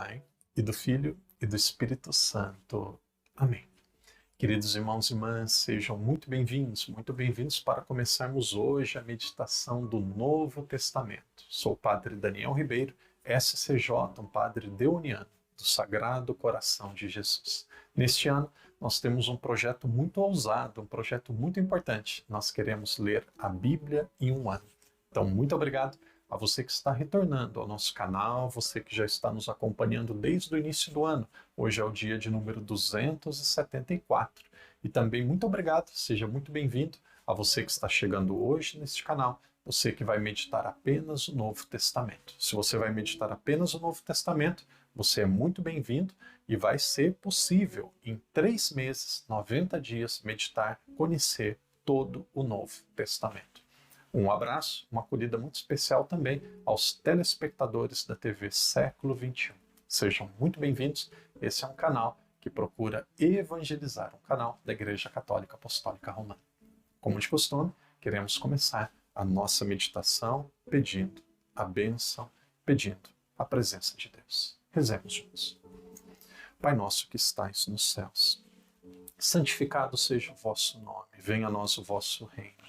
Pai, e do Filho, e do Espírito Santo. Amém. Queridos irmãos e irmãs, sejam muito bem-vindos para começarmos hoje a meditação do Novo Testamento. Sou o Padre Daniel Ribeiro, SCJ, um padre deoniano do Sagrado Coração de Jesus. Neste ano, nós temos um projeto muito ousado, um projeto muito importante. Nós queremos ler a Bíblia em um ano. Então, muito obrigado a você que está retornando ao nosso canal, você que já está nos acompanhando desde o início do ano. Hoje é o dia de número 274. E também muito obrigado, seja muito bem-vindo a você que está chegando hoje neste canal, você que vai meditar apenas o Novo Testamento. Se você vai meditar apenas o Novo Testamento, você é muito bem-vindo e vai ser possível, em 3 meses, 90 dias, meditar, conhecer todo o Novo Testamento. Um abraço, uma acolhida muito especial também aos telespectadores da TV Século XXI. Sejam muito bem-vindos. Esse é um canal que procura evangelizar, um canal da Igreja Católica Apostólica Romana. Como de costume, queremos começar a nossa meditação pedindo a bênção, pedindo a presença de Deus. Rezemos juntos. Pai nosso que estais nos céus, santificado seja o vosso nome, venha a nós o vosso reino.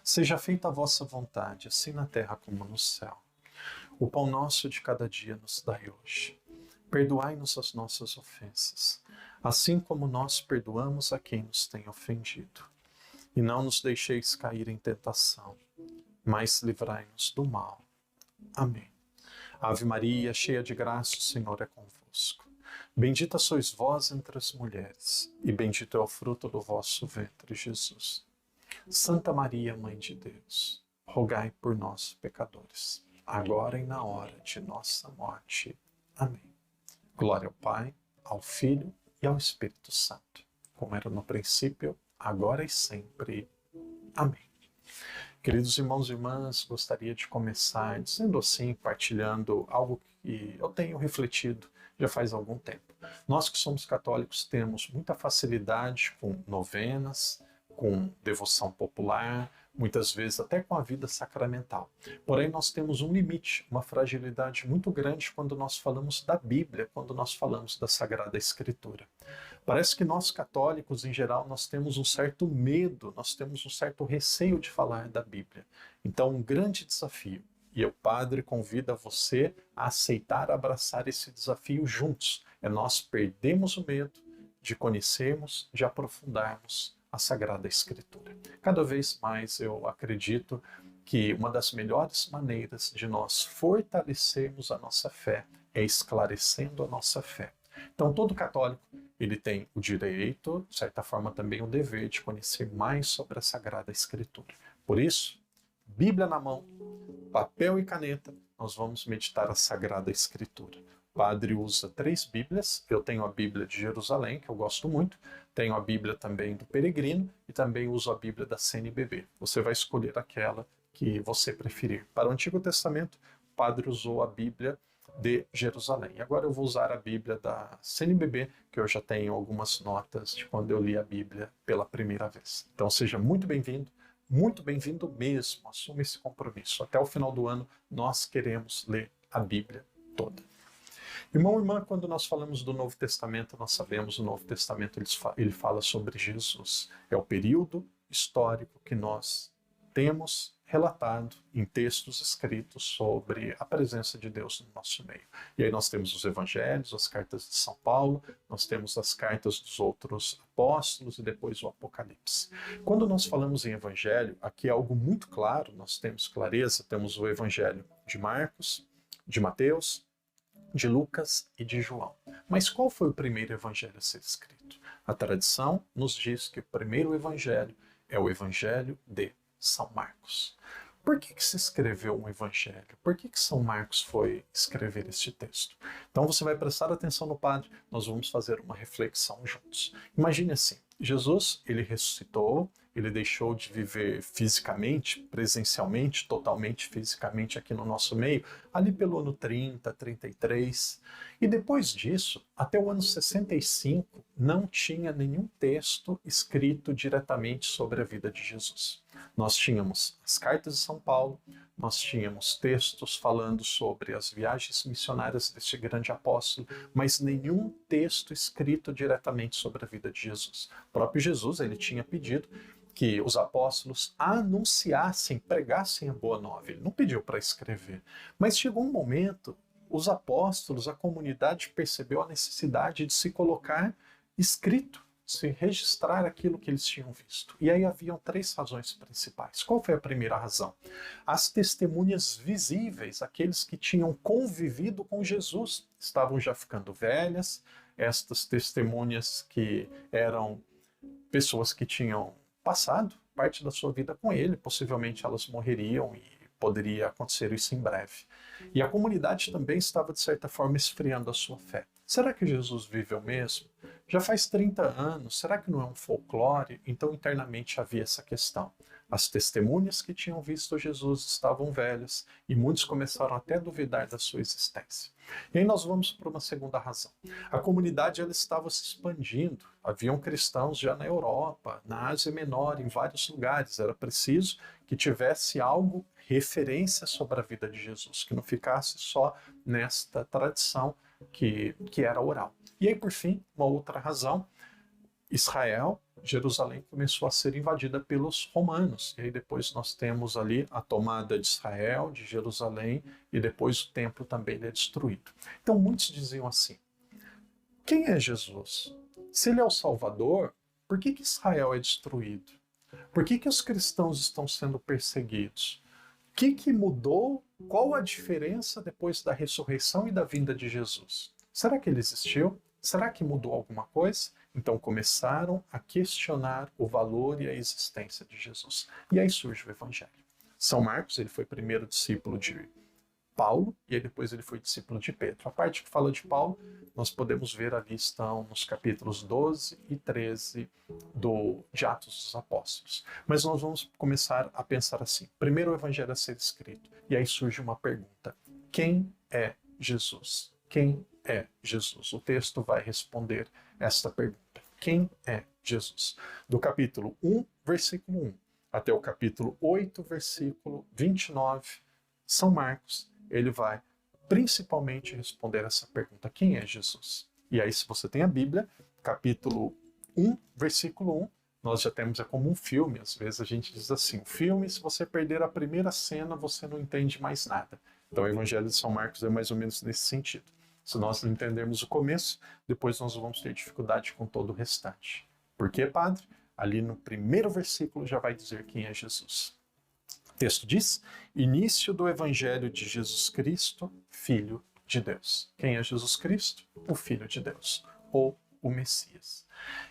Seja feita a vossa vontade, assim na terra como no céu. O pão nosso de cada dia nos dai hoje. Perdoai-nos as nossas ofensas, assim como nós perdoamos a quem nos tem ofendido. E não nos deixeis cair em tentação, mas livrai-nos do mal. Amém. Ave Maria, cheia de graça, o Senhor é convosco. Bendita sois vós entre as mulheres, e bendito é o fruto do vosso ventre, Jesus. Santa Maria, Mãe de Deus, rogai por nós, pecadores, agora e na hora de nossa morte. Amém. Glória ao Pai, ao Filho e ao Espírito Santo, como era no princípio, agora e sempre. Amém. Queridos irmãos e irmãs, gostaria de começar dizendo assim, partilhando algo que eu tenho refletido já faz algum tempo. Nós que somos católicos temos muita facilidade com novenas, com devoção popular, muitas vezes até com a vida sacramental. Porém, nós temos um limite, uma fragilidade muito grande quando nós falamos da Bíblia, quando nós falamos da Sagrada Escritura. Parece que nós católicos, em geral, nós temos um certo medo, nós temos um certo receio de falar da Bíblia. Então, um grande desafio. E o Padre convida você a aceitar, abraçar esse desafio juntos. É nós perdermos o medo de conhecermos, de aprofundarmos a Sagrada Escritura. Cada vez mais eu acredito que uma das melhores maneiras de nós fortalecermos a nossa fé é esclarecendo a nossa fé. Então, todo católico, ele tem o direito, de certa forma também o dever de conhecer mais sobre a Sagrada Escritura. Por isso, Bíblia na mão, papel e caneta, nós vamos meditar a Sagrada Escritura. O padre usa 3 Bíblias, eu tenho a Bíblia de Jerusalém, que eu gosto muito, tenho a Bíblia também do Peregrino e também uso a Bíblia da CNBB. Você vai escolher aquela que você preferir. Para o Antigo Testamento, o padre usou a Bíblia de Jerusalém. E agora eu vou usar a Bíblia da CNBB, que eu já tenho algumas notas de quando eu li a Bíblia pela primeira vez. Então seja muito bem-vindo mesmo, assuma esse compromisso. Até o final do ano, nós queremos ler a Bíblia toda. Irmão e irmã, quando nós falamos do Novo Testamento, nós sabemos o Novo Testamento ele fala sobre Jesus. É o período histórico que nós temos relatado em textos escritos sobre a presença de Deus no nosso meio. E aí nós temos os evangelhos, as cartas de São Paulo, nós temos as cartas dos outros apóstolos e depois o Apocalipse. Quando nós falamos em evangelho, aqui é algo muito claro, nós temos clareza, temos o evangelho de Marcos, de Mateus, de Lucas e de João. Mas qual foi o primeiro evangelho a ser escrito? A tradição nos diz que o primeiro evangelho é o evangelho de São Marcos. Por que se escreveu um evangelho? Por que São Marcos foi escrever este texto? Então você vai prestar atenção no padre, nós vamos fazer uma reflexão juntos. Imagine assim, Jesus, ele ressuscitou, ele deixou de viver fisicamente, presencialmente, totalmente fisicamente aqui no nosso meio, ali pelo ano 30, 33. E depois disso, até o ano 65, não tinha nenhum texto escrito diretamente sobre a vida de Jesus. Nós tínhamos as cartas de São Paulo, nós tínhamos textos falando sobre as viagens missionárias deste grande apóstolo, mas nenhum texto escrito diretamente sobre a vida de Jesus. O próprio Jesus, ele tinha pedido que os apóstolos anunciassem, pregassem a boa nova. Ele não pediu para escrever. Mas chegou um momento, os apóstolos, a comunidade percebeu a necessidade de se colocar escrito, se registrar aquilo que eles tinham visto. E aí haviam 3 razões principais. Qual foi a primeira razão? As testemunhas visíveis, aqueles que tinham convivido com Jesus, estavam já ficando velhas. Estas testemunhas que eram pessoas que tinham passado parte da sua vida com ele, possivelmente elas morreriam e poderia acontecer isso em breve. E a comunidade também estava, de certa forma, esfriando a sua fé. Será que Jesus viveu mesmo? Já faz 30 anos, será que não é um folclore? Então, internamente havia essa questão. As testemunhas que tinham visto Jesus estavam velhas e muitos começaram até a duvidar da sua existência. E aí nós vamos para uma segunda razão. A comunidade ela estava se expandindo. Haviam cristãos já na Europa, na Ásia Menor, em vários lugares. Era preciso que tivesse algo, referência sobre a vida de Jesus, que não ficasse só nesta tradição que era oral. E aí, por fim, uma outra razão, Israel, Jerusalém começou a ser invadida pelos romanos. E aí depois nós temos ali a tomada de Israel, de Jerusalém, e depois o templo também é destruído. Então muitos diziam assim, quem é Jesus? Se ele é o Salvador, por que Israel é destruído? Por que os cristãos estão sendo perseguidos? O que mudou? Qual a diferença depois da ressurreição e da vinda de Jesus? Será que ele existiu? Será que mudou alguma coisa? Então começaram a questionar o valor e a existência de Jesus. E aí surge o Evangelho. São Marcos, ele foi primeiro discípulo de Paulo, e aí depois ele foi discípulo de Pedro. A parte que fala de Paulo, nós podemos ver ali, estão nos capítulos 12 e 13 de Atos dos Apóstolos. Mas nós vamos começar a pensar assim. Primeiro o Evangelho a ser escrito, e aí surge uma pergunta. Quem é Jesus? Quem é Jesus? O texto vai responder esta pergunta. Quem é Jesus? Do capítulo 1, versículo 1, até o capítulo 8, versículo 29, São Marcos, ele vai principalmente responder essa pergunta. Quem é Jesus? E aí, se você tem a Bíblia, capítulo 1, versículo 1, nós já temos, é como um filme, às vezes a gente diz assim, o filme, se você perder a primeira cena, você não entende mais nada. Então o Evangelho de São Marcos é mais ou menos nesse sentido. Se nós não entendermos o começo, depois nós vamos ter dificuldade com todo o restante. Por quê, padre? Ali no primeiro versículo já vai dizer quem é Jesus. O texto diz, início do Evangelho de Jesus Cristo, Filho de Deus. Quem é Jesus Cristo? O Filho de Deus, ou o Messias.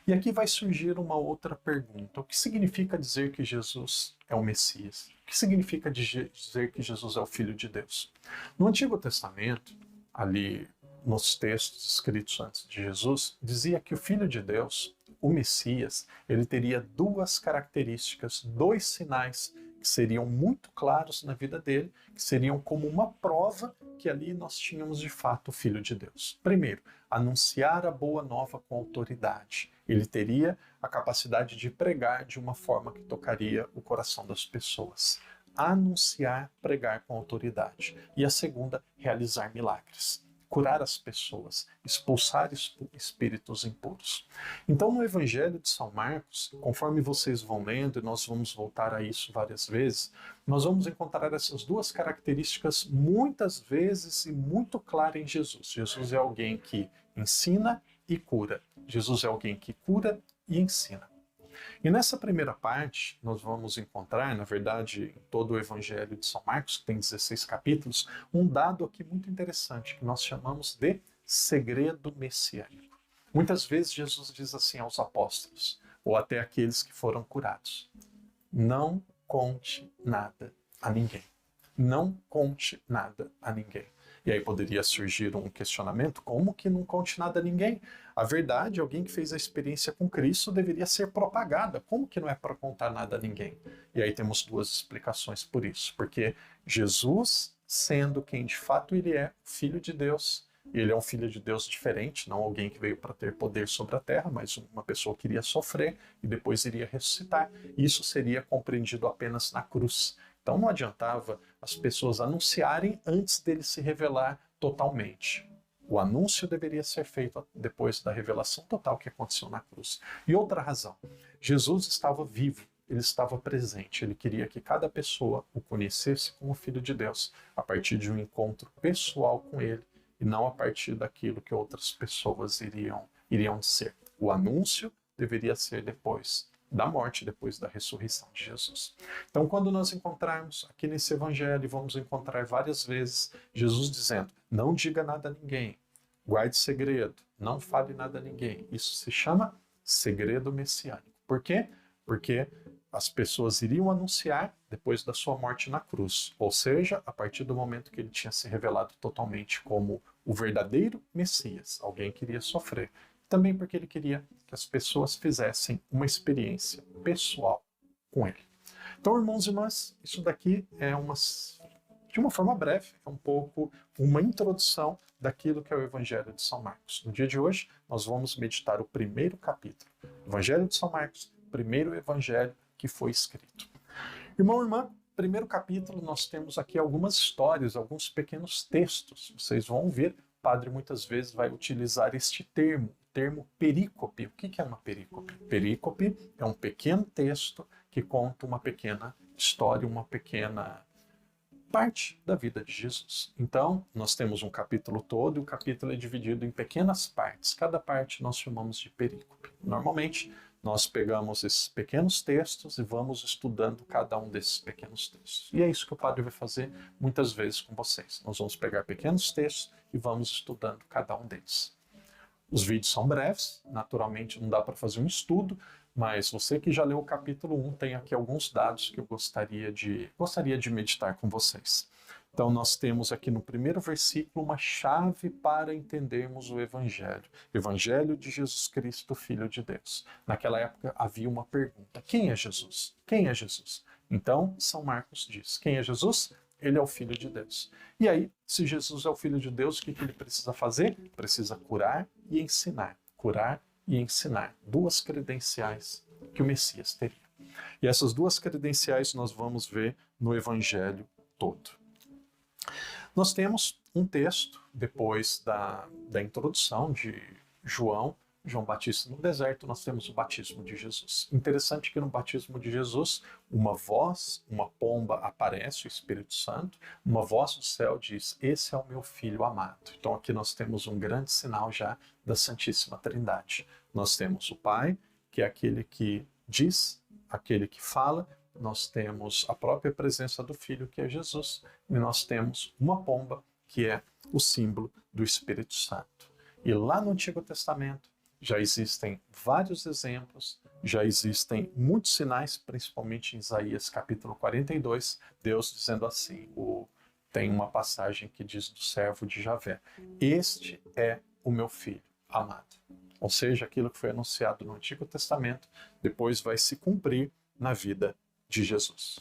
E aqui vai surgir uma outra pergunta. O que significa dizer que Jesus é o Messias? O que significa dizer que Jesus é o Filho de Deus? No Antigo Testamento, ali nos textos escritos antes de Jesus, dizia que o Filho de Deus, o Messias, ele teria 2 características, 2 sinais que seriam muito claros na vida dele, que seriam como uma prova que ali nós tínhamos de fato o Filho de Deus. Primeiro, anunciar a boa nova com autoridade. Ele teria a capacidade de pregar de uma forma que tocaria o coração das pessoas. Anunciar, pregar com autoridade. E a segunda, realizar milagres. Curar as pessoas, expulsar espíritos impuros. Então, no Evangelho de São Marcos, conforme vocês vão lendo, e nós vamos voltar a isso várias vezes, nós vamos encontrar essas 2 características muitas vezes e muito claras em Jesus. Jesus é alguém que ensina e cura. Jesus é alguém que cura e ensina. E nessa primeira parte, nós vamos encontrar, na verdade, em todo o Evangelho de São Marcos, que tem 16 capítulos, um dado aqui muito interessante, que nós chamamos de segredo messiânico. Muitas vezes Jesus diz assim aos apóstolos, ou até aqueles que foram curados, não conte nada a ninguém. Não conte nada a ninguém. E aí poderia surgir um questionamento, como que não conte nada a ninguém? A verdade, alguém que fez a experiência com Cristo deveria ser propagada. Como que não é para contar nada a ninguém? E aí temos 2 explicações por isso. Porque Jesus, sendo quem de fato ele é, Filho de Deus, Ele é um filho de Deus diferente, não alguém que veio para ter poder sobre a terra, mas uma pessoa que iria sofrer e depois iria ressuscitar. Isso seria compreendido apenas na cruz. Então não adiantava as pessoas anunciarem antes dele se revelar totalmente. O anúncio deveria ser feito depois da revelação total que aconteceu na cruz. E outra razão, Jesus estava vivo, ele estava presente, ele queria que cada pessoa o conhecesse como Filho de Deus, a partir de um encontro pessoal com ele, e não a partir daquilo que outras pessoas iriam ser. O anúncio deveria ser depois da morte, depois da ressurreição de Jesus. Então, quando nós encontrarmos aqui nesse evangelho, vamos encontrar várias vezes Jesus dizendo: não diga nada a ninguém, guarde segredo, não fale nada a ninguém. Isso se chama segredo messiânico. Por quê? Porque as pessoas iriam anunciar depois da sua morte na cruz, ou seja, a partir do momento que ele tinha se revelado totalmente como o verdadeiro Messias, alguém que iria sofrer. Também porque ele queria que as pessoas fizessem uma experiência pessoal com ele. Então, irmãos e irmãs, isso daqui é de uma forma breve, é um pouco uma introdução daquilo que é o Evangelho de São Marcos. No dia de hoje, nós vamos meditar o primeiro capítulo. Evangelho de São Marcos, primeiro evangelho que foi escrito. Irmão e irmã, primeiro capítulo, nós temos aqui algumas histórias, alguns pequenos textos. Vocês vão ver, o padre muitas vezes vai utilizar este termo, o termo perícope. O que é uma perícope? Perícope é um pequeno texto que conta uma pequena história, uma pequena parte da vida de Jesus. Então, nós temos um capítulo todo e o capítulo é dividido em pequenas partes. Cada parte nós chamamos de perícope. Normalmente, nós pegamos esses pequenos textos e vamos estudando cada um desses pequenos textos. E é isso que o padre vai fazer muitas vezes com vocês. Nós vamos pegar pequenos textos e vamos estudando cada um deles. Os vídeos são breves, naturalmente não dá para fazer um estudo, mas você que já leu o capítulo 1 tem aqui alguns dados que eu gostaria de meditar com vocês. Então nós temos aqui no primeiro versículo uma chave para entendermos o Evangelho. Evangelho de Jesus Cristo, Filho de Deus. Naquela época havia uma pergunta: quem é Jesus? Quem é Jesus? Então São Marcos diz: quem é Jesus? Ele é o Filho de Deus. E aí, se Jesus é o Filho de Deus, o que ele precisa fazer? Precisa curar e ensinar. Curar e ensinar. Duas credenciais que o Messias teria. E essas duas credenciais nós vamos ver no Evangelho todo. Nós temos um texto, depois da introdução de João Batista no deserto, nós temos o batismo de Jesus. Interessante que no batismo de Jesus, uma voz, uma pomba aparece, o Espírito Santo, uma voz do céu diz: esse é o meu filho amado. Então aqui nós temos um grande sinal já da Santíssima Trindade. Nós temos o Pai, que é aquele que diz, aquele que fala. Nós temos a própria presença do Filho, que é Jesus, e nós temos uma pomba, que é o símbolo do Espírito Santo. E lá no Antigo Testamento já existem vários exemplos, já existem muitos sinais, principalmente em Isaías capítulo 42, Deus dizendo assim, tem uma passagem que diz do servo de Javé: este é o meu filho amado. Ou seja, aquilo que foi anunciado no Antigo Testamento, depois vai se cumprir na vida de Jesus.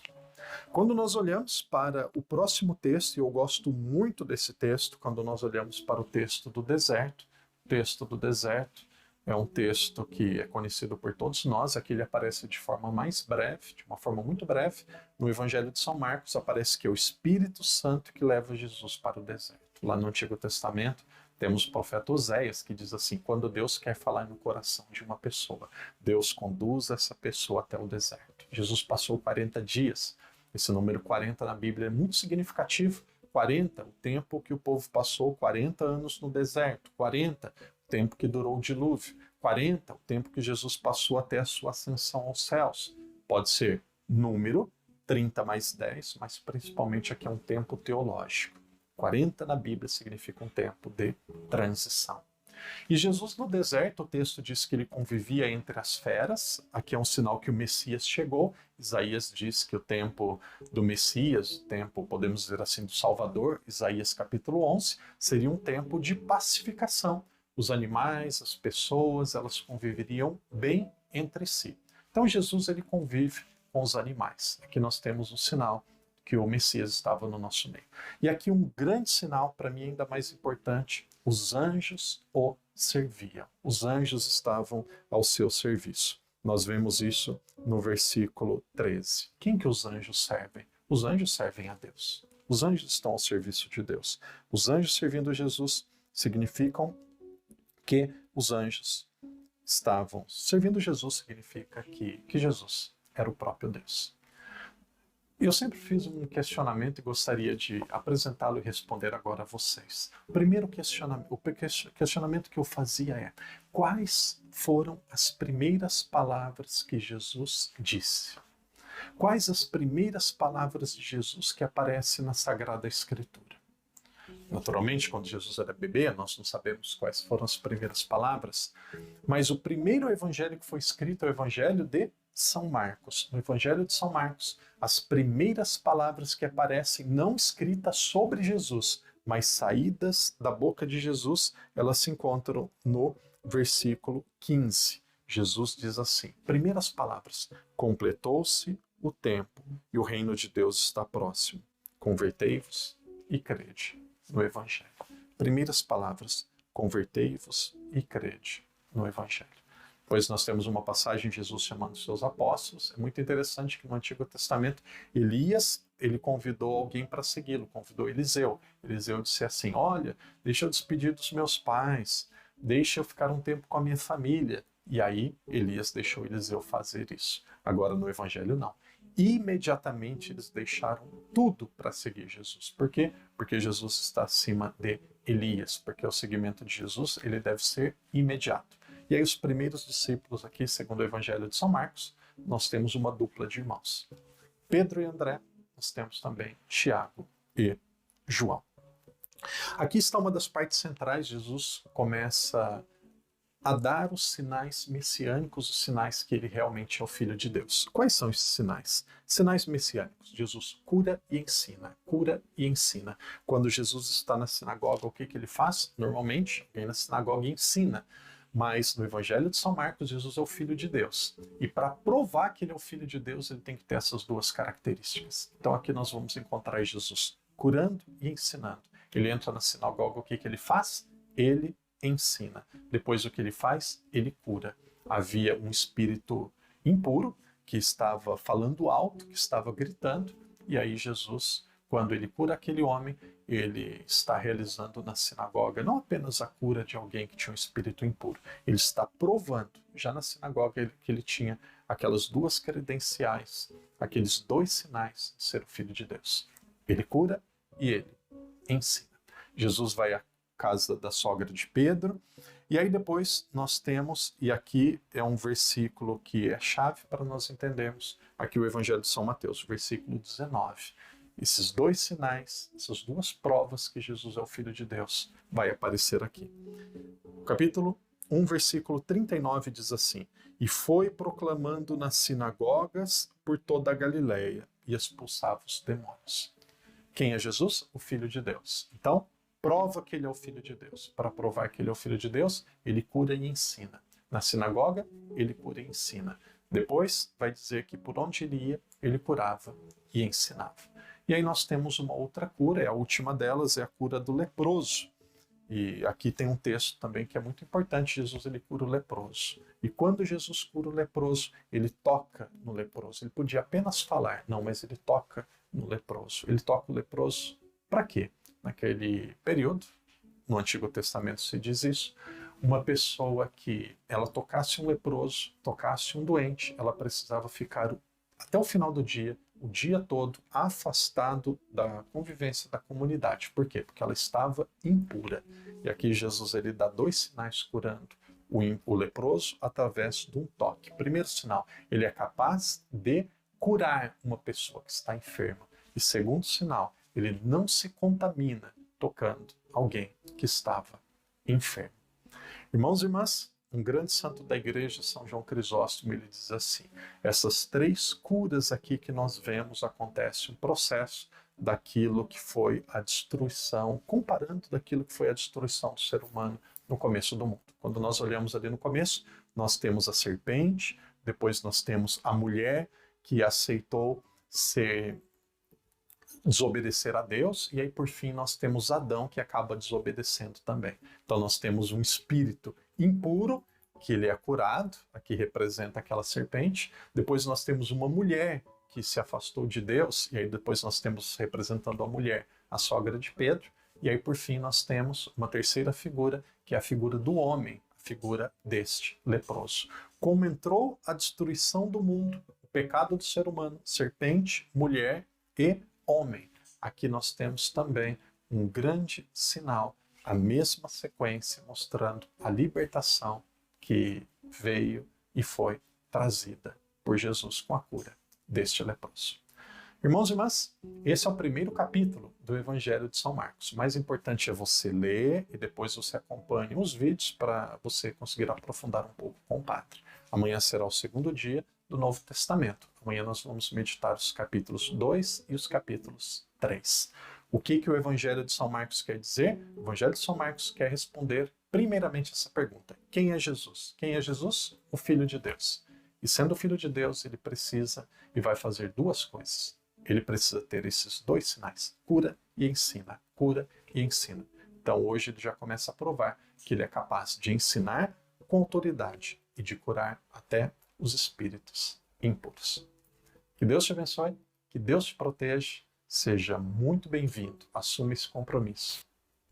Quando nós olhamos para o próximo texto, e eu gosto muito desse texto, quando nós olhamos para o texto do deserto, o texto do deserto é um texto que é conhecido por todos nós. Aqui ele aparece de forma mais breve, de uma forma muito breve. No Evangelho de São Marcos aparece que é o Espírito Santo que leva Jesus para o deserto. Lá no Antigo Testamento temos o profeta Oséias que diz assim: quando Deus quer falar no coração de uma pessoa, Deus conduz essa pessoa até o deserto. Jesus passou 40 dias. Esse número 40 na Bíblia é muito significativo. 40, o tempo que o povo passou 40 anos no deserto. 40, o tempo que durou o dilúvio. 40, o tempo que Jesus passou até a sua ascensão aos céus. Pode ser número, 30 mais 10, mas principalmente aqui é um tempo teológico. 40 na Bíblia significa um tempo de transição. E Jesus no deserto, o texto diz que ele convivia entre as feras. Aqui é um sinal que o Messias chegou. Isaías diz que o tempo do Messias, o tempo, podemos dizer assim, do Salvador, Isaías capítulo 11, seria um tempo de pacificação. Os animais, as pessoas, elas conviveriam bem entre si. Então Jesus ele convive com os animais. Aqui nós temos um sinal que o Messias estava no nosso meio. E aqui um grande sinal, para mim ainda mais importante, Os anjos o serviam. Os anjos estavam ao seu serviço. Nós vemos isso no versículo 13. Quem que os anjos servem? Os anjos servem a Deus. Os anjos estão ao serviço de Deus. Os anjos servindo Jesus significam que os anjos estavam servindo Jesus, significa que Jesus era o próprio Deus. Eu sempre fiz um questionamento e gostaria de apresentá-lo e responder agora a vocês. O questionamento que eu fazia é: quais foram as primeiras palavras que Jesus disse? Quais as primeiras palavras de Jesus que aparecem na Sagrada Escritura? Naturalmente, quando Jesus era bebê, nós não sabemos quais foram as primeiras palavras, mas o primeiro evangelho que foi escrito é o Evangelho de São Marcos. No Evangelho de São Marcos, as primeiras palavras que aparecem não escritas sobre Jesus, mas saídas da boca de Jesus, elas se encontram no versículo 15. Jesus diz assim, primeiras palavras: completou-se o tempo e o reino de Deus está próximo. Convertei-vos e crede no Evangelho. Primeiras palavras: convertei-vos e crede no Evangelho. Pois nós temos uma passagem de Jesus chamando seus apóstolos. É muito interessante que no Antigo Testamento, Elias, ele convidou alguém para segui-lo, convidou Eliseu. Eliseu disse assim: olha, deixa eu despedir dos meus pais, deixa eu ficar um tempo com a minha família. E aí Elias deixou Eliseu fazer isso. Agora no Evangelho não. Imediatamente eles deixaram tudo para seguir Jesus. Por quê? Porque Jesus está acima de Elias, porque o seguimento de Jesus ele deve ser imediato. E aí os primeiros discípulos aqui, segundo o Evangelho de São Marcos, nós temos uma dupla de irmãos. Pedro e André, nós temos também Tiago e João. Aqui está uma das partes centrais. Jesus começa a dar os sinais messiânicos, os sinais que ele realmente é o Filho de Deus. Quais são esses sinais? Sinais messiânicos. Jesus cura e ensina, cura e ensina. Quando Jesus está na sinagoga, o que ele faz? Normalmente, alguém na sinagoga ensina. Mas no Evangelho de São Marcos, Jesus é o Filho de Deus. E para provar que ele é o Filho de Deus, ele tem que ter essas duas características. Então aqui nós vamos encontrar Jesus curando e ensinando. Ele entra na sinagoga, o que ele faz? Ele ensina. Depois o que ele faz? Ele cura. Havia um espírito impuro que estava falando alto, que estava gritando, e aí Jesus, quando ele cura aquele homem, ele está realizando na sinagoga não apenas a cura de alguém que tinha um espírito impuro, ele está provando, já na sinagoga, que ele tinha aquelas duas credenciais, aqueles dois sinais de ser o Filho de Deus. Ele cura e ele ensina. Jesus vai à casa da sogra de Pedro, e aí depois nós temos, e aqui é um versículo que é chave para nós entendermos, aqui o Evangelho de São Mateus, versículo 19. Esses dois sinais, essas duas provas que Jesus é o Filho de Deus, vai aparecer aqui. Capítulo 1, versículo 39 diz assim: e foi proclamando nas sinagogas por toda a Galileia e expulsava os demônios. Quem é Jesus? O Filho de Deus. Então, prova que ele é o Filho de Deus. Para provar que ele é o Filho de Deus, ele cura e ensina. Na sinagoga, ele cura e ensina. Depois, vai dizer que por onde ele ia, ele curava e ensinava. E aí nós temos uma outra cura, e a última delas é a cura do leproso. E aqui tem um texto também que é muito importante. Jesus ele cura o leproso. E quando Jesus cura o leproso, ele toca no leproso. Ele podia apenas falar, não, mas ele toca no leproso. Ele toca o leproso para quê? Naquele período, no Antigo Testamento se diz isso, uma pessoa que ela tocasse um leproso, tocasse um doente, ela precisava ficar até o final do dia, o dia todo, afastado da convivência da comunidade. Por quê? Porque ela estava impura. E aqui Jesus ele dá dois sinais curando o leproso através de um toque. Primeiro sinal, ele é capaz de curar uma pessoa que está enferma. E segundo sinal, ele não se contamina tocando alguém que estava enfermo. Irmãos e irmãs, um grande santo da igreja, São João Crisóstomo, ele diz assim: essas três curas aqui que nós vemos, acontece um processo daquilo que foi a destruição, comparando daquilo que foi a destruição do ser humano no começo do mundo. Quando nós olhamos ali no começo, nós temos a serpente, depois nós temos a mulher que aceitou ser desobedecer a Deus, e aí por fim nós temos Adão, que acaba desobedecendo também. Então nós temos um espírito impuro, que ele é curado, aqui representa aquela serpente. Depois nós temos uma mulher que se afastou de Deus, e aí depois nós temos representando a mulher, a sogra de Pedro, e aí por fim nós temos uma terceira figura, que é a figura do homem, a figura deste leproso. Como entrou a destruição do mundo, o pecado do ser humano, serpente, mulher e homem. Aqui nós temos também um grande sinal, a mesma sequência mostrando a libertação que veio e foi trazida por Jesus com a cura deste leproso. Irmãos e irmãs, esse é o primeiro capítulo do Evangelho de São Marcos. O mais importante é você ler e depois você acompanhe os vídeos para você conseguir aprofundar um pouco com o Padre. Amanhã será o segundo dia do Novo Testamento. Amanhã nós vamos meditar os capítulos 2 e os capítulos 3. O que o Evangelho de São Marcos quer dizer? O Evangelho de São Marcos quer responder primeiramente essa pergunta: quem é Jesus? Quem é Jesus? O Filho de Deus. E sendo o Filho de Deus, ele precisa e vai fazer duas coisas. Ele precisa ter esses dois sinais: cura e ensina. Cura e ensina. Então hoje ele já começa a provar que ele é capaz de ensinar com autoridade e de curar até os espíritos impuros. Que Deus te abençoe, que Deus te proteja. Seja muito bem-vindo. Assuma esse compromisso.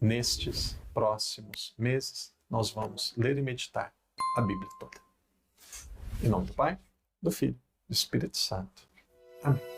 Nestes próximos meses, nós vamos ler e meditar a Bíblia toda. Em nome do Pai, do Filho e do Espírito Santo. Amém.